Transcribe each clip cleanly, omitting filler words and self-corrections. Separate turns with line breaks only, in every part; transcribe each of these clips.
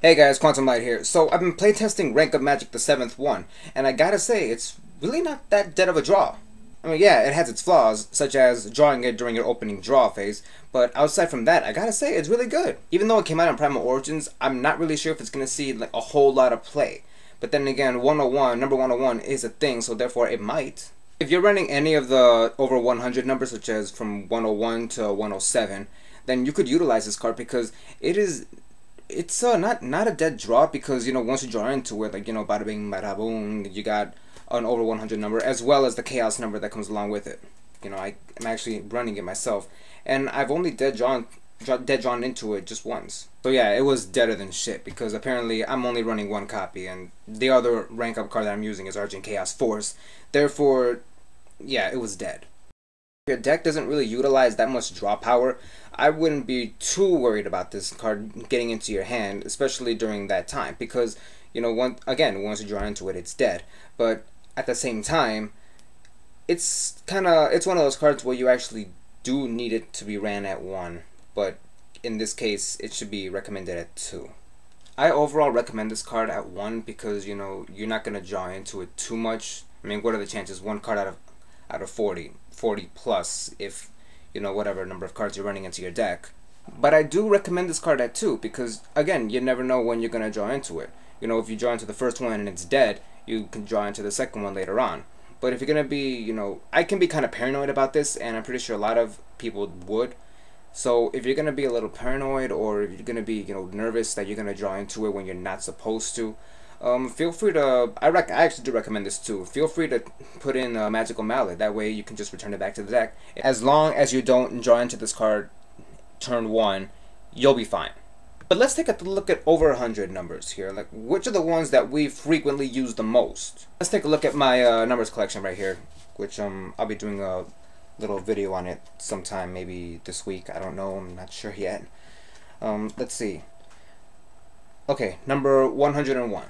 Hey guys, Quantum Light here. So I've been playtesting Rank Up Magic the 7th one, and I gotta say, it's really not that dead of a draw. I mean, yeah, it has its flaws, such as drawing it during your opening draw phase, but outside from that, I gotta say, it's really good. Even though it came out on Primal Origins, I'm not really sure if it's gonna see like a whole lot of play. But then again, 101, number 101 is a thing, so therefore it might. If you're running any of the over 100 numbers, such as from 101 to 107, then you could utilize this card because it's not a dead draw, because once you draw into it, like bada bing bada boom, you got an over 100 number as well as the chaos number that comes along with it. I'm actually running it myself, and I've only dead drawn into it just once. So yeah, it was deader than shit, because apparently I'm only running one copy, and the other rank up card that I'm using is Argent Chaos Force. Therefore, yeah, it was dead. If your deck doesn't really utilize that much draw power, I wouldn't be too worried about this card getting into your hand, especially during that time, because once you draw into it, it's dead. But at the same time, it's one of those cards where you actually do need it to be ran at 1, but in this case, it should be recommended at 2. I overall recommend this card at 1 because you're not gonna draw into it too much. I mean, what are the chances? One card out of 40 plus, if whatever number of cards you're running into your deck. But I do recommend this card at 2 because, again, you never know when you're gonna draw into it. If you draw into the first one and it's dead, you can draw into the second one later on. But if you're gonna be, I can be kind of paranoid about this, and I'm pretty sure a lot of people would. So if you're gonna be a little paranoid, or if you're gonna be nervous that you're gonna draw into it when you're not supposed to, feel free to, I actually do recommend this too. Feel free to put in a Magical Mallet. That way you can just return it back to the deck. As long as you don't draw into this card turn 1, you'll be fine. But let's take a look at over 100 numbers here. Like, which are the ones that we frequently use the most? Let's take a look at my numbers collection right here, which I'll be doing a little video on it sometime, maybe this week. I don't know. I'm not sure yet. Let's see. Okay, number 101.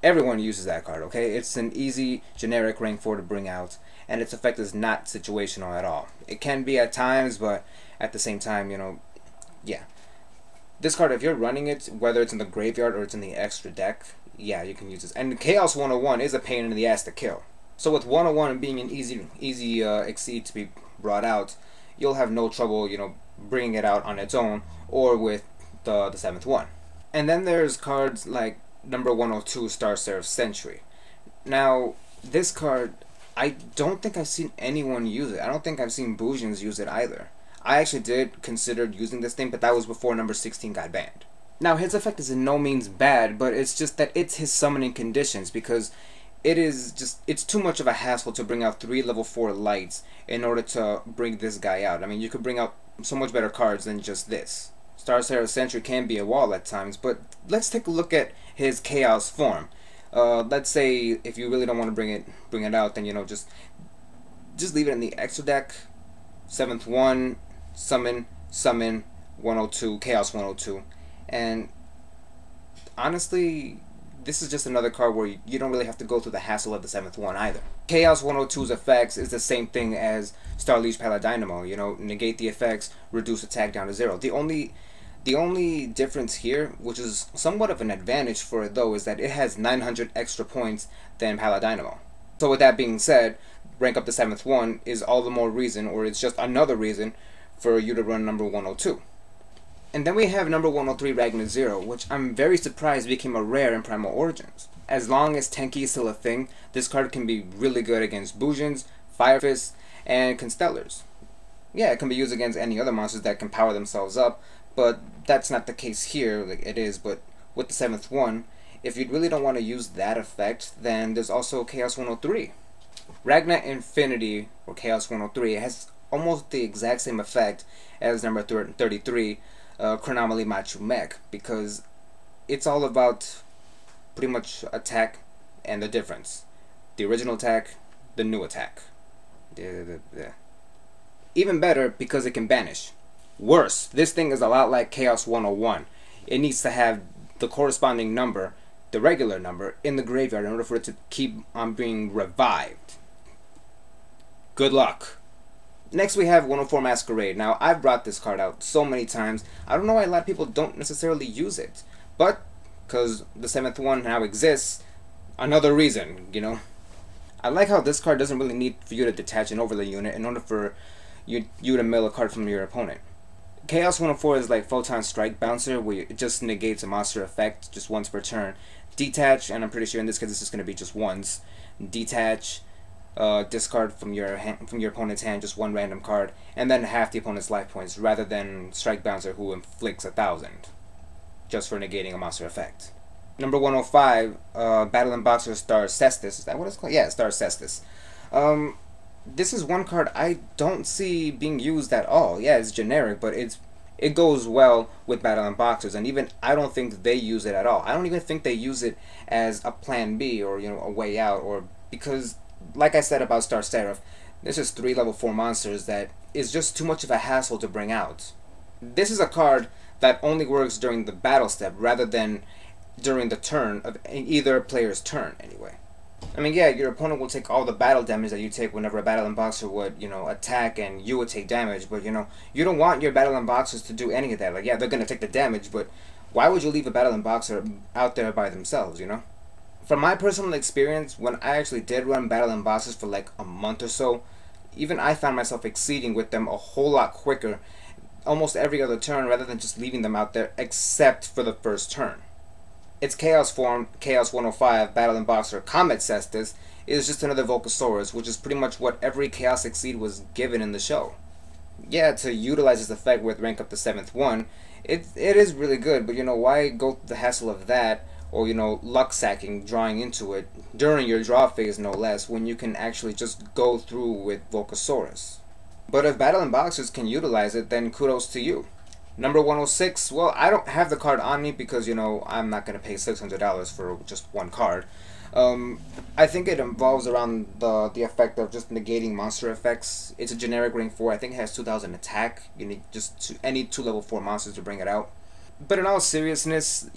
Everyone uses that card, okay? It's an easy, generic rank 4 to bring out, and its effect is not situational at all. It can be at times, but at the same time, yeah. This card, if you're running it, whether it's in the graveyard or it's in the extra deck, yeah, you can use this. And Chaos 101 is a pain in the ass to kill. So with 101 being an easy exceed to be brought out, you'll have no trouble, bringing it out on its own or with the 7th one. And then there's cards like number 102, Star Seraph Sentry. Now, this card, I don't think I've seen anyone use it. I don't think I've seen Bujins use it either. I actually did consider using this thing, but that was before number 16 got banned. Now, his effect is in no means bad, but it's just that it's his summoning conditions, because it's too much of a hassle to bring out 3 level 4 lights in order to bring this guy out. I mean, you could bring out so much better cards than just this. Star Seraph Sentry can be a wall at times, but let's take a look at his chaos form. Let's say if you really don't want to bring it out, then just leave it in the extra deck. 7th one, summon 102, chaos 102, and honestly, this is just another card where you don't really have to go through the hassle of the 7th one either. Chaos 102's effects is the same thing as Starliege Paladynamo. Negate the effects, reduce attack down to 0. The only difference here, which is somewhat of an advantage for it though, is that it has 900 extra points than Paladynamo. So with that being said, rank up the 7th one is all the more reason, or it's just another reason, for you to run number 102. And then we have number 103, Ragnar Zero, which I'm very surprised became a rare in Primal Origins. As long as Tenki is still a thing, this card can be really good against Bujins, Fire Fists, and Constellars. Yeah, it can be used against any other monsters that can power themselves up, but that's not the case here. Like, it is, but with the 7th one, if you really don't want to use that effect, then there's also Chaos 103. Ragnar Infinity, or Chaos 103, has almost the exact same effect as number 33, Chronomaly Machu Mech, because it's all about pretty much attack and the difference. The original attack, the new attack. Even better, because it can banish. Worse, this thing is a lot like Chaos 101. It needs to have the corresponding number, the regular number, in the graveyard in order for it to keep on being revived. Good luck. Next we have 104 Masquerade. Now, I've brought this card out so many times. I don't know why a lot of people don't necessarily use it. But because the 7th one now exists. Another reason, you know. I like how this card doesn't really need for you to detach an overlay unit in order for you to mill a card from your opponent. Chaos 104 is like Photon Strike Bouncer, where it just negates a monster effect just once per turn. Detach, and I'm pretty sure in this case this is going to be just once. Detach, discard from your opponent's hand just one random card, and then half the opponent's life points, rather than Strike Bouncer, who inflicts 1,000 just for negating a monster effect. Number 105, Battle and Boxer Star Cestus. Is that what it's called? Yeah, Star Cestus. This is one card I don't see being used at all. Yeah, it's generic, but it goes well with Battle and Boxers, and even I don't think they use it at all. I don't even think they use it as a plan B, or a way out, or because, like I said about Star Seraph, this is 3 level 4 monsters that is just too much of a hassle to bring out. This is a card that only works during the battle step rather than during the turn of either player's turn, anyway. I mean, yeah, your opponent will take all the battle damage that you take whenever a Battle and Boxer would, attack, and you would take damage, but, you don't want your Battle and Boxers to do any of that. Like, yeah, they're gonna take the damage, but why would you leave a Battle and Boxer out there by themselves, From my personal experience, when I actually did run Battle and Boxers for like a month or so, even I found myself exceeding with them a whole lot quicker almost every other turn rather than just leaving them out there except for the first turn. Its Chaos form, Chaos 105, Battle and Boxer Comet Cestus, is just another Volcasaurus, which is pretty much what every Chaos Exceed was given in the show. Yeah, to utilize this effect with rank up to 7th one, it is really good, but why go through the hassle of that, or luck sacking, drawing into it, during your draw phase no less, when you can actually just go through with Volcasaurus. But if Battle and Boxers can utilize it, then kudos to you. Number 106, well, I don't have the card on me because, I'm not going to pay $600 for just one card. I think it involves around the effect of just negating monster effects. It's a generic rank 4. I think it has 2,000 attack. You need just any 2 level 4 monsters to bring it out. But in all seriousness,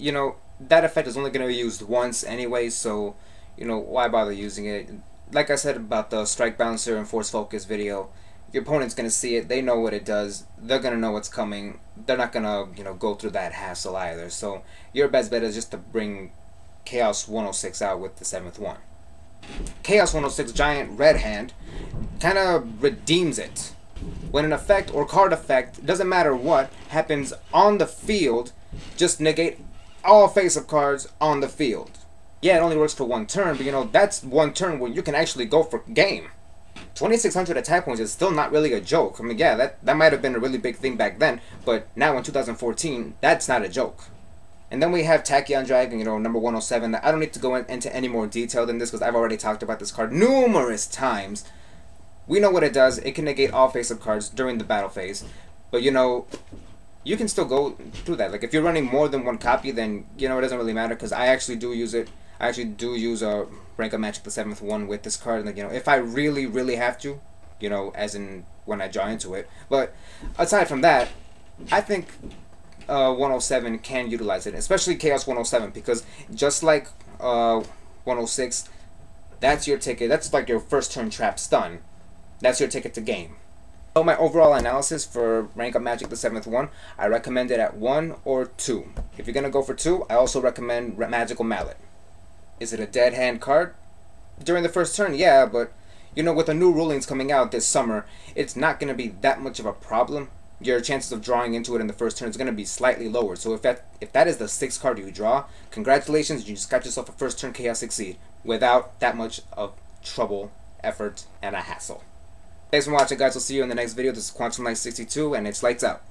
that effect is only going to be used once anyway, so, why bother using it? Like I said about the Strike Bouncer and Force Focus video, your opponent's going to see it, they know what it does, they're going to know what's coming, they're not going to, go through that hassle either, so your best bet is just to bring Chaos 106 out with the 7th one. Chaos 106 Giant Red Hand kind of redeems it. When an effect or card effect, doesn't matter what, happens on the field, just negate all face-up cards on the field. Yeah, it only works for one turn, but that's one turn where you can actually go for game. 2,600 attack points is still not really a joke. I mean, yeah, that might have been a really big thing back then, but now in 2014, that's not a joke. And then we have Tachyon Dragon, number 107. I don't need to go into any more detail than this because I've already talked about this card numerous times. We know what it does. It can negate all face-up cards during the battle phase. But, you can still go through that. Like, if you're running more than one copy, then, it doesn't really matter because I actually do use it. I actually do use a Rank Up Magic the 7th one with this card. Like, if I really, really have to, as in when I draw into it. But aside from that, I think 107 can utilize it, especially Chaos 107, because just like 106, that's your ticket. That's like your first turn trap stun. That's your ticket to game. So my overall analysis for Rank Up Magic the 7th one, I recommend it at 1 or 2. If you're going to go for 2, I also recommend Magical Mallet. Is it a dead hand card? During the first turn, yeah, but with the new rulings coming out this summer, it's not going to be that much of a problem. Your chances of drawing into it in the first turn is going to be slightly lower. So if that is the 6th card you draw, congratulations, you just got yourself a first turn Chaos Exceed without that much of trouble, effort, and a hassle. Thanks for watching, guys. We'll see you in the next video. This is Quantum Light 62, and it's lights out.